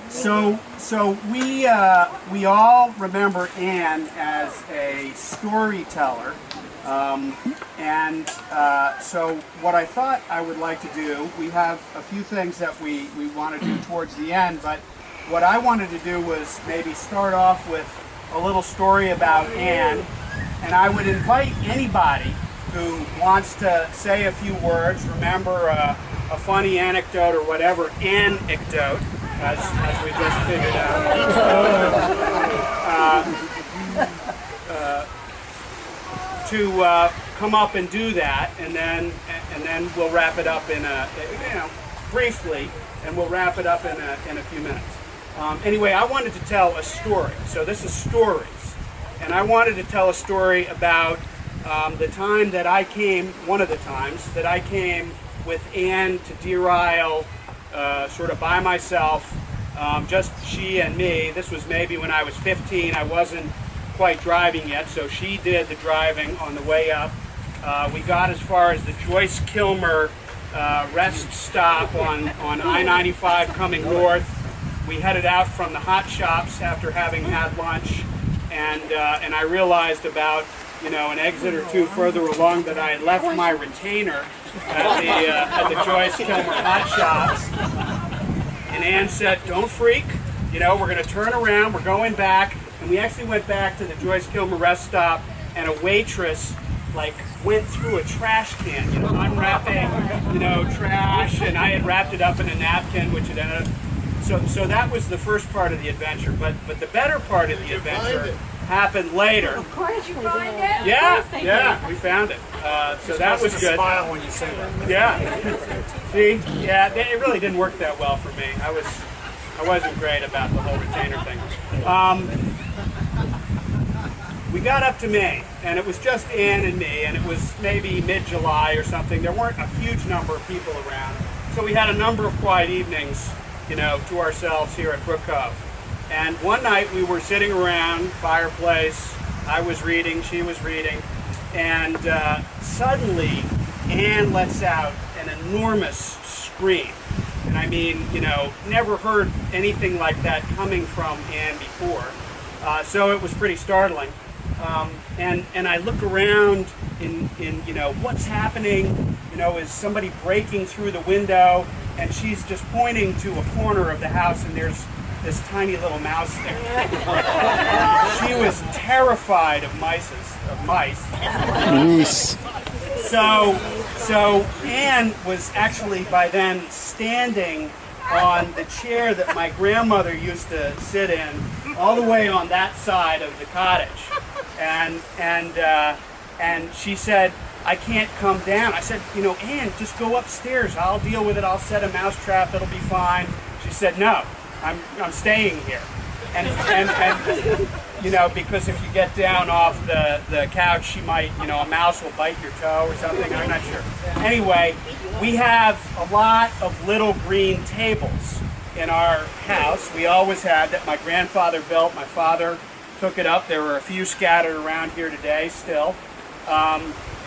So we all remember Anne as a storyteller, so what I thought I would like to do, we have a few things that we want to do towards the end, but what I wanted to do was maybe start off with a little story about Anne, and I would invite anybody who wants to say a few words, remember a funny anecdote or whatever, anecdote, as we just figured out, to come up and do that, and then we'll wrap it up in briefly, and we'll wrap it up in a few minutes. Anyway, I wanted to tell a story. So this is stories, and I wanted to tell a story about the time that I came, one of the times that I came with Anne to Deer Isle, sort of by myself, just she and me. This was maybe when I was 15. I wasn't quite driving yet, so she did the driving on the way up. We got as far as the Joyce Kilmer rest stop on I-95 coming north. We headed out from the hot shops after having had lunch, and I realized about an exit or two further along that I had left my retainer at the Joyce Kilmer hot shops. And Anne said, "Don't freak, we're going to turn around, we're going back." And we actually went back to the Joyce Kilmer rest stop, and a waitress went through a trash can, unwrapping, trash, and I had wrapped it up in a napkin, which had ended up. So that was the first part of the adventure, but the better part of the adventure happened later. Of course you find it. Yeah, we found it. So that was good. Smile when you say that. Yeah. See, yeah, it really didn't work that well for me. I wasn't great about the whole retainer thing. We got up to Maine, and it was just Anne and me, and it was maybe mid-July or something. There weren't a huge number of people around, so we had a number of quiet evenings, to ourselves here at Brook, Cove. And one night we were sitting around, fireplace, I was reading, she was reading, and suddenly Anne lets out an enormous scream. And I mean, never heard anything like that coming from Anne before. So it was pretty startling. And I look around in what's happening, is somebody breaking through the window, and she's just pointing to a corner of the house, and there's this tiny little mouse there. She was terrified of mice. So Anne was actually by then standing on the chair that my grandmother used to sit in, all the way on that side of the cottage, and she said, "I can't come down." I said, "Anne, just go upstairs. I'll deal with it. I'll set a mouse trap. It'll be fine." She said, "No, I'm staying here." And because if you get down off the couch, she might, a mouse will bite your toe or something. I'm not sure. Anyway, we have a lot of little green tables in our house. We always had, that my grandfather built. My father took it up. There were a few scattered around here today still.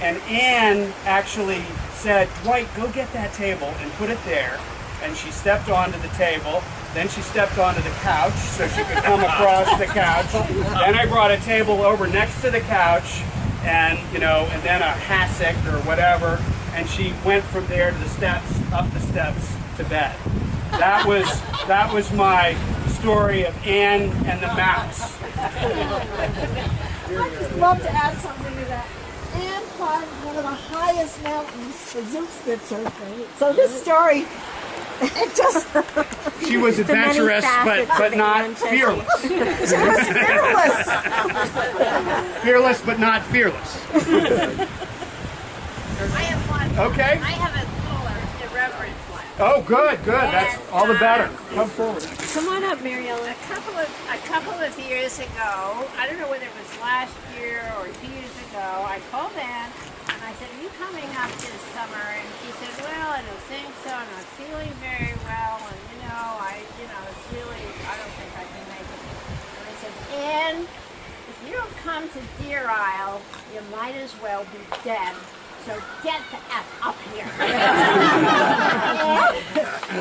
And Anne actually said, "Dwight, go get that table and put it there." And she stepped onto the table. Then she stepped onto the couch so she could come across the couch. Then I brought a table over next to the couch, and and then a hassock or whatever. And she went from there to the steps, up the steps to bed. That was my story of Anne and the mouse. I'd just love to add something to that. Anne climbed one of the highest mountains, the Zugspitzer. So this story, it just... She was adventurous, but not fearless. She was fearless. Fearless, but not fearless. I have one. Okay. I have a little irreverent one. Oh, good. That's all the better. Come forward. Come on up, Mariella. A couple of years ago, I don't know whether it was last year or 2 years ago, I called Anne and I said, "Are you coming up this summer?" And she said, "Well, I don't think so. I'm not feeling very well, and it's really, I don't think I can make it." And I said, "Anne, if you don't come to Deer Isle, you might as well be dead. So get the F up here."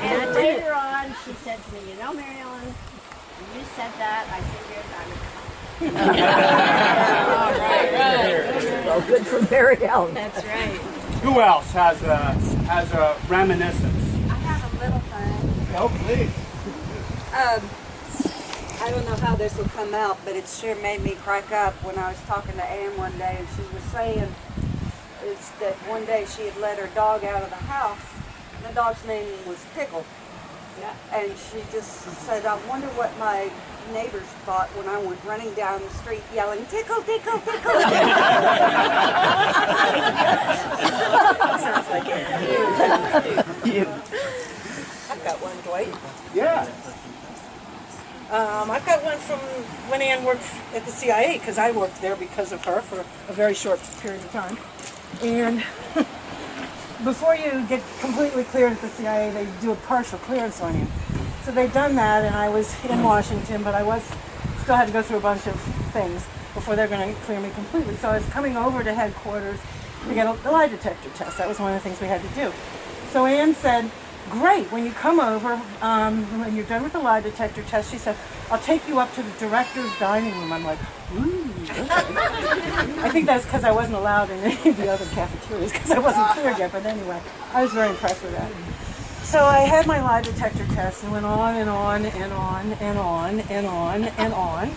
And later on, she said to me, you know, Mary Ellen, when you said that, I figured I would come. Right. Well, good for Mary Ellen. That's right. Who else has a reminiscence? I have a little thing. Oh, please. I don't know how this will come out, but it sure made me crack up when I was talking to Ann one day, and she was saying it's that one day she had let her dog out of the house. The dog's name was Tickle. Yeah. And she just said, I wonder what my neighbors thought when I went running down the street yelling, Tickle, Tickle, Tickle. Sounds like it. I've got one, Dwight. Yeah. I've got one from when Ann worked at the CIA, because I worked there because of her for a very short period of time. And before you get completely cleared at the CIA, they do a partial clearance on you. So they'd done that, and I was in Washington, but I still had to go through a bunch of things before they're going to clear me completely. So I was coming over to headquarters to get a lie detector test. That was one of the things we had to do. So Ann said, great, when you come over, when you're done with the lie detector test, she said, I'll take you up to the director's dining room. I'm like, ooh. I think that's because I wasn't allowed in any of the other cafeterias because I wasn't cleared yet, but anyway, I was very impressed with that. So I had my lie detector test and went on and on and on and on and on and on,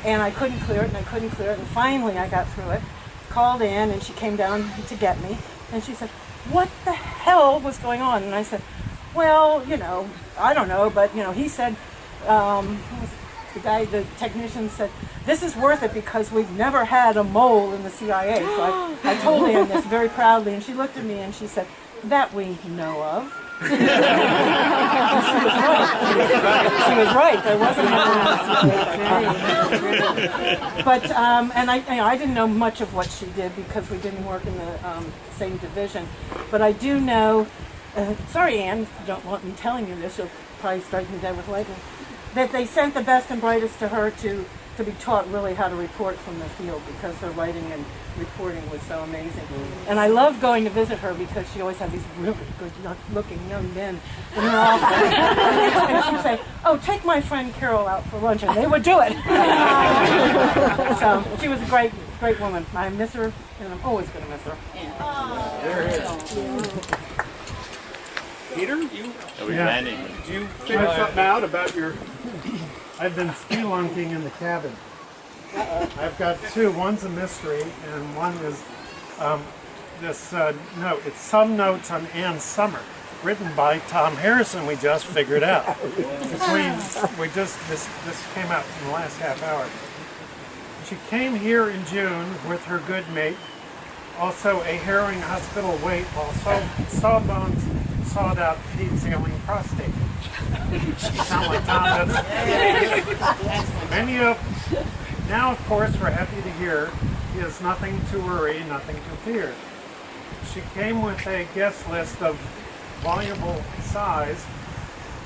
and I couldn't clear it and I couldn't clear it, and finally I got through it, called in, and she came down to get me, and she said, what the hell was going on? And I said, well, you know, I don't know, but, you know, he said, the technician said, this is worth it because we've never had a mole in the CIA. So I told Ann this very proudly, and she looked at me and she said, that we know of. She was right. There wasn't one. But and I didn't know much of what she did because we didn't work in the same division. But I do know. Sorry, Ann, if you don't want me telling you this, you'll probably strike me dead with lightning. That they sent the best and brightest to her to be taught really how to report from the field because her writing and reporting was so amazing. And I loved going to visit her because she always had these really good-looking young men in her office. And she'd say, oh, take my friend Carol out for lunch, and they would do it. So she was a great, great woman. I miss her, and I'm always going to miss her. There it is. Peter, did you figure something out about your... I've been spelunking in the cabin. I've got two. One's a mystery, and one is this note. It's Some Notes on Ann Summer, written by Tom Harrison. We just figured out. This came out in the last half hour. She came here in June with her good mate, also a harrowing hospital wait, while Sawbones sawed out Pete's ailing prostate. Sound like Tom, doesn't it? Now, of course, we're happy to hear he has nothing to worry, nothing to fear. She came with a guest list of voluble sighs,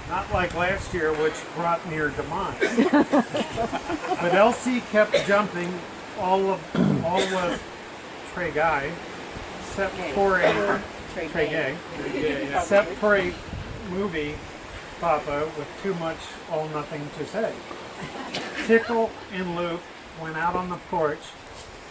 not like last year, which brought near demise. But Elsie kept jumping all was Trey Guy, except for a Trey Gay, except for a movie Papa with too much all nothing to say. Tickle and Luke went out on the porch,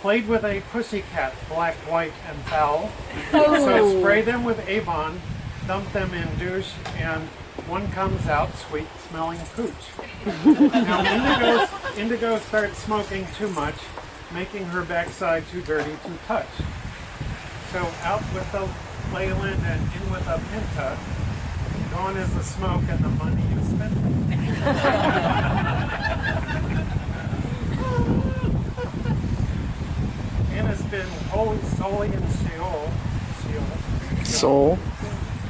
played with a pussycat, black, white, and foul. So spray them with Avon, dump them in douche, and one comes out sweet-smelling pooch. Now Indigo starts smoking too much, making her backside too dirty to touch. So out with the Leyland and in with a Pinta. Gone is the smoke and the money you spent. Anna's been solely in Seoul,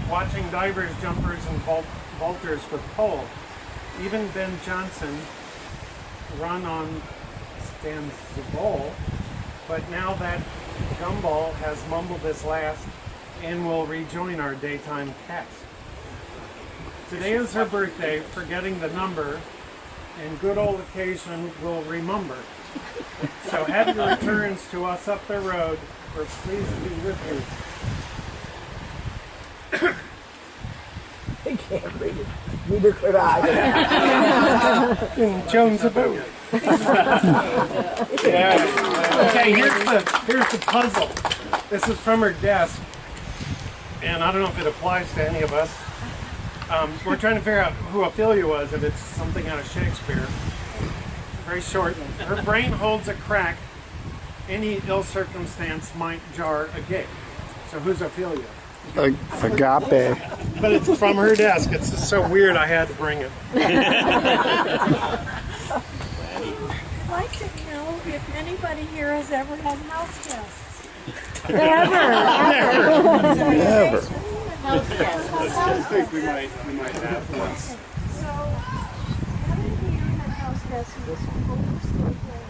watching divers, jumpers, and vaulters with pole. Even Ben Johnson run on Stan Zubol, but now that Gumball has mumbled his last and will rejoin our daytime cast. Today is her birthday, forgetting the number, and good old occasion will remember. So happy returns to us up the road. We're pleased to be with you. I can't read it. Neither could I. In Jones about. Yeah. Okay, here's the puzzle. This is from her desk, and I don't know if it applies to any of us. We're trying to figure out who Ophelia was, if it's something out of Shakespeare. Very short. Her brain holds a crack. Any ill circumstance might jar a gate. So who's Ophelia? Agape. But it's from her desk. It's just so weird I had to bring it. I'd like to know if anybody here has ever had house guests. Never. I think we might have once. So, how many of you had house guests who was overstayed there?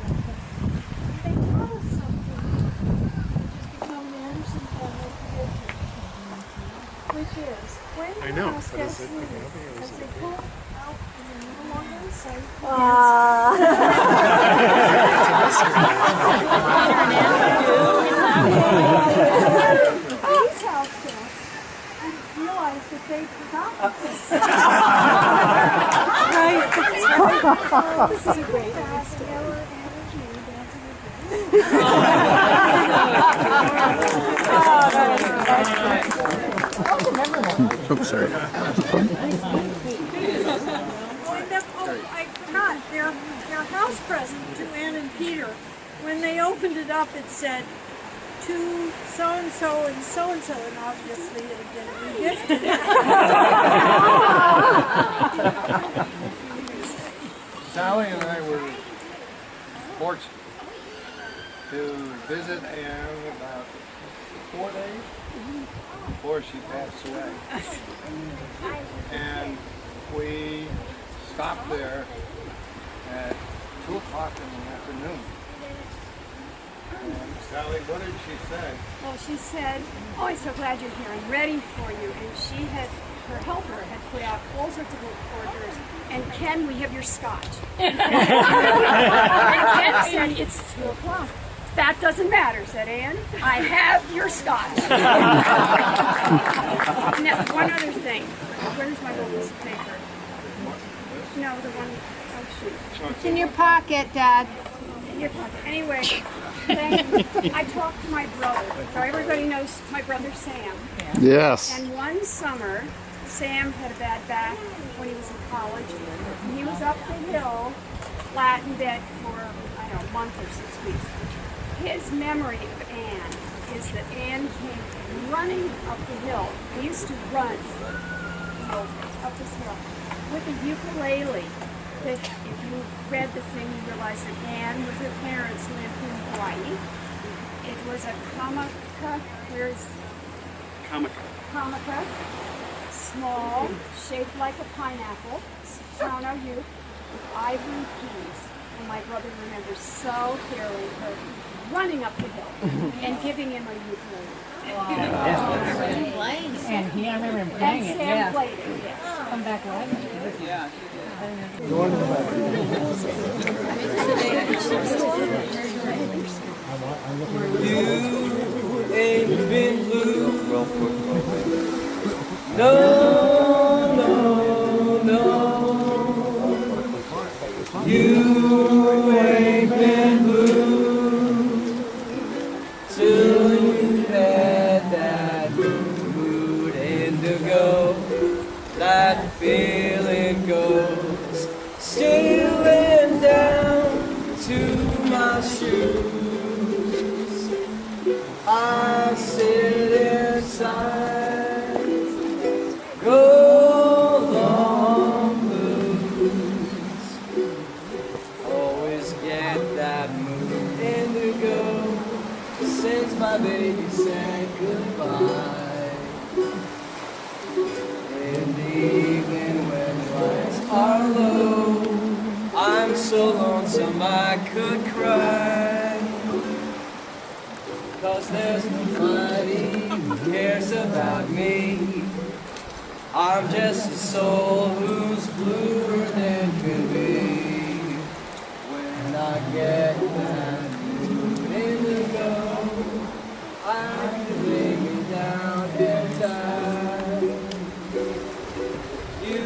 They taught us something, which has become the Anderson family tradition, which is when I the know, house but is guests it leave, Agape or is as it they pull out and they're no longer in sight, these house guests realize that they forgot. This is a great fast hour energy dancing Oops, sorry. I forgot their house present to Ann and Peter. When they opened it up, it said to so-and-so and so-and-so, and obviously it had been regifted. Sally and I were fortunate to visit Anne about 4 days before she passed away. And we stopped there at 2 o'clock in the afternoon. And Sally, what did she say? Well, she said, "Oh, I'm so glad you're here. I'm ready for you." And she had, her helper had put out all sorts of orders. And Ken, we have your scotch. And Ken said, "It's 2 o'clock." "That doesn't matter," said Anne. "I have your scotch." Now, one other thing. Where's my little piece of paper? No, the one, oh shoot. It's in your pocket, Dad. In your pocket. Anyway, I talked to my brother. So everybody knows my brother Sam. Yes. And one summer, Sam had a bad back when he was in college. And he was up the hill, flat in bed for, I don't know, a month or 6 weeks. His memory of Anne is that Anne came running up the hill. We used to run up this hill with a ukulele. That if you read the thing, you realize that Anne with her parents lived in Hawaii. It was a kamaka, where's kamaka, small, shaped like a pineapple, Soprano youth, with ivory keys. And my brother remembers so clearly her running up the hill and giving him a ukulele. And I remember him playing And Sam played it, yes. Come back later. You ain't been blue. No, no, no. You ain't been blue till you had that mood indigo. That feeling goes stealing down to my shoes. I sit inside, go long blues. Always get that mood indigo since my baby said goodbye. In the evening when lights are low, I'm so lonesome I could cry. 'Cause there's nobody who cares about me. I'm just a soul who's bluer than can be. When I get that mood indigo, I can lay me down and die. You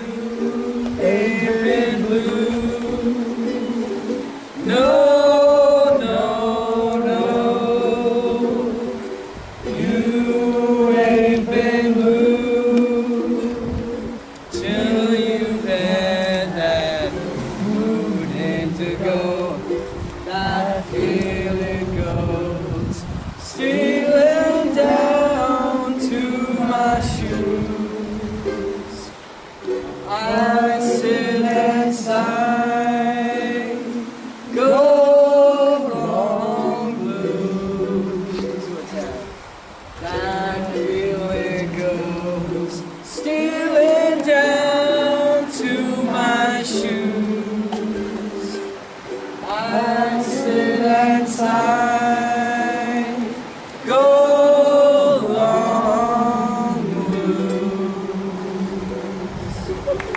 I sit and sigh, go long blues. That feeling goes stealing down to my shoes. I sit and sigh, go long blues.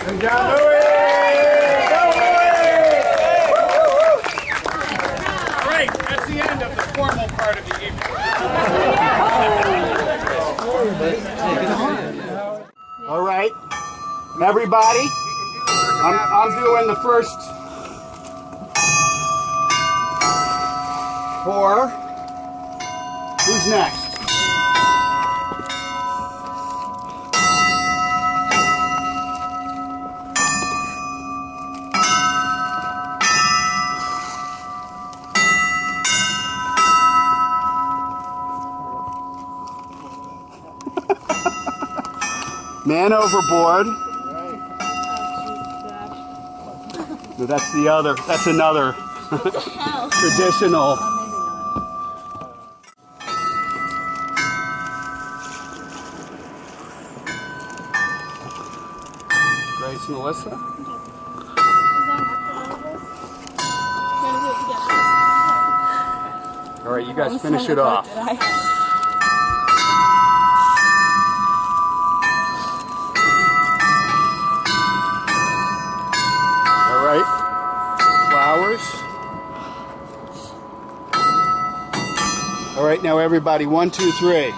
And John Louis! All right, that's the end of the formal part of the evening. All right, everybody, I'm doing the first 4. Who's next? Man overboard. No, that's the other. That's another traditional. Grace and Alyssa. All right, you guys finish it off. All right, flowers. All right, now everybody, 1, 2, 3.